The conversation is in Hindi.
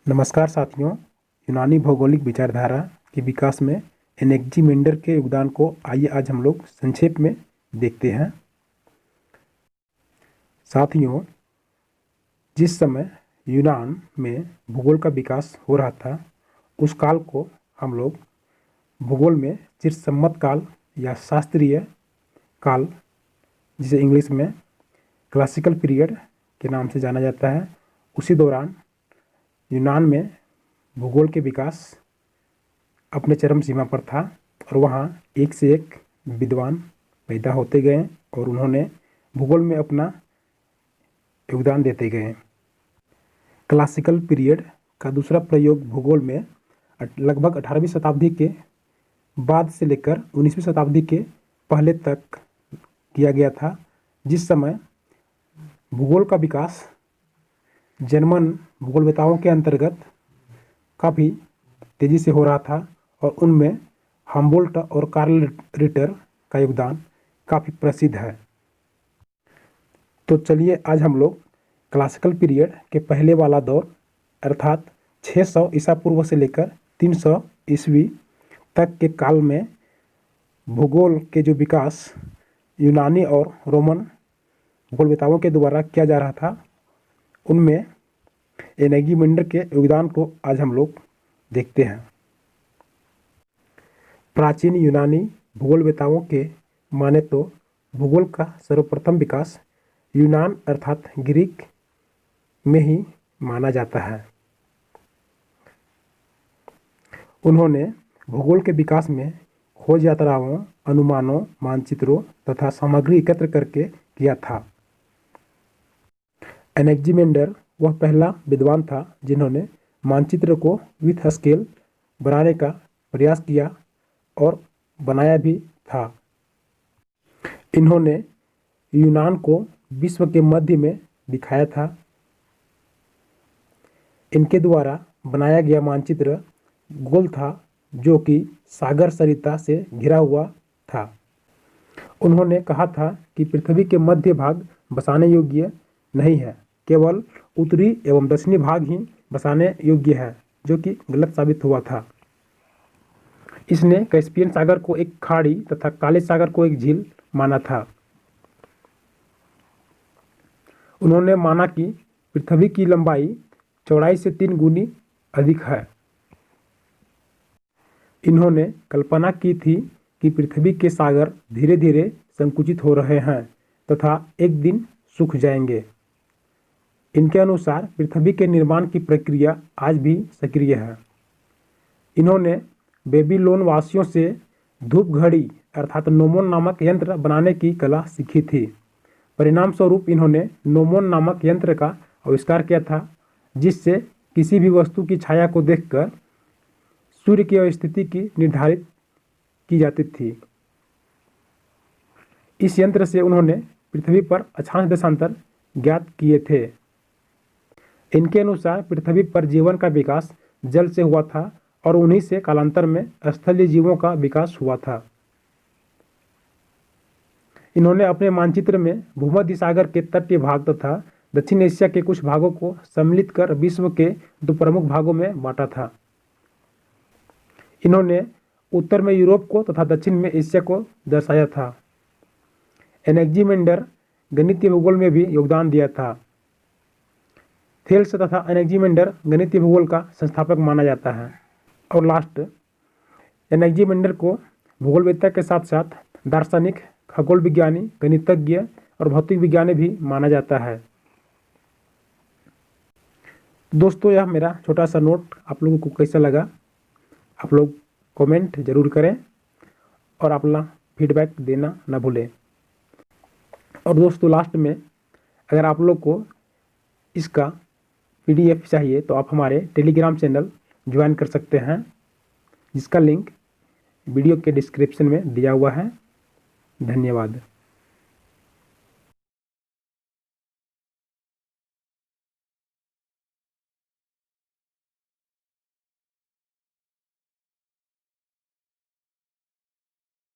नमस्कार साथियों। यूनानी भौगोलिक विचारधारा के विकास में एनेक्जिमेंडर के योगदान को आइए आज हम लोग संक्षेप में देखते हैं। साथियों, जिस समय यूनान में भूगोल का विकास हो रहा था उस काल को हम लोग भूगोल में चिरसम्मत काल या शास्त्रीय काल, जिसे इंग्लिश में क्लासिकल पीरियड के नाम से जाना जाता है, उसी दौरान यूनान में भूगोल के विकास अपने चरम सीमा पर था और वहाँ एक से एक विद्वान पैदा होते गए और उन्होंने भूगोल में अपना योगदान देते गए। क्लासिकल पीरियड का दूसरा प्रयोग भूगोल में लगभग 18वीं शताब्दी के बाद से लेकर 19वीं शताब्दी के पहले तक किया गया था, जिस समय भूगोल का विकास जर्मन भूगोलवेताओं के अंतर्गत काफ़ी तेज़ी से हो रहा था और उनमें हम्बोल्ट और कार्ल रिटर का योगदान काफ़ी प्रसिद्ध है। तो चलिए आज हम लोग क्लासिकल पीरियड के पहले वाला दौर अर्थात 600 ईसा पूर्व से लेकर 300 ईस्वी तक के काल में भूगोल के जो विकास यूनानी और रोमन भूगोलवेताओं के द्वारा किया जा रहा था, उनमें एनेक्जिमेंडर के योगदान को आज हम लोग देखते हैं। प्राचीन यूनानी भूगोलवेताओं के माने तो भूगोल का सर्वप्रथम विकास यूनान अर्थात ग्रीक में ही माना जाता है। उन्होंने भूगोल के विकास में खोज यात्राओं, अनुमानों, मानचित्रों तथा सामग्री एकत्र करके किया था। एनेक्जिमेंडर वह पहला विद्वान था जिन्होंने मानचित्र को विथ स्केल बनाने का प्रयास किया और बनाया भी था। इन्होंने यूनान को विश्व के मध्य में दिखाया था। इनके द्वारा बनाया गया मानचित्र गोल था, जो कि सागर सरिता से घिरा हुआ था। उन्होंने कहा था कि पृथ्वी के मध्य भाग बसाने योग्य नहीं है, केवल उत्तरी एवं दक्षिणी भाग ही बसाने योग्य है, जो कि गलत साबित हुआ था। इसने कैस्पियन सागर को एक खाड़ी तथा काले सागर को एक झील माना था। उन्होंने माना कि पृथ्वी की लंबाई चौड़ाई से 3 गुनी अधिक है। इन्होंने कल्पना की थी कि पृथ्वी के सागर धीरे धीरे संकुचित हो रहे हैं तथा एक दिन सूख जाएंगे। इनके अनुसार पृथ्वी के निर्माण की प्रक्रिया आज भी सक्रिय है। इन्होंने बेबीलोन वासियों से धूप घड़ी अर्थात नोमोन नामक यंत्र बनाने की कला सीखी थी। परिणाम स्वरूप इन्होंने नोमोन नामक यंत्र का आविष्कार किया था, जिससे किसी भी वस्तु की छाया को देखकर सूर्य की स्थिति की निर्धारित की जाती थी। इस यंत्र से उन्होंने पृथ्वी पर अक्षांश देशांतर ज्ञात किए थे। इनके अनुसार पृथ्वी पर जीवन का विकास जल से हुआ था और उन्हीं से कालांतर में स्थलीय जीवों का विकास हुआ था। इन्होंने अपने मानचित्र में भूमध्य सागर के तटीय भाग तथा दक्षिण एशिया के कुछ भागों को सम्मिलित कर विश्व के 2 प्रमुख भागों में बांटा था। इन्होंने उत्तर में यूरोप को तथा दक्षिण में एशिया को दर्शाया था। एनेक्जिमेंडर गणितीय भूगोल में भी योगदान दिया था। थेल्स तथा एनेक्जिमेंडर गणितीय भूगोल का संस्थापक माना जाता है। और लास्ट, एनेक्जिमेंडर को भूगोलवेत्ता के साथ साथ दार्शनिक, खगोल विज्ञानी, गणितज्ञ और भौतिक विज्ञानी भी माना जाता है। दोस्तों, यह मेरा छोटा सा नोट आप लोगों को कैसा लगा, आप लोग कमेंट जरूर करें और अपना फीडबैक देना ना भूलें। और दोस्तों, लास्ट में अगर आप लोग को इसका PDF चाहिए तो आप हमारे टेलीग्राम चैनल ज्वाइन कर सकते हैं, जिसका लिंक वीडियो के डिस्क्रिप्शन में दिया हुआ है। धन्यवाद।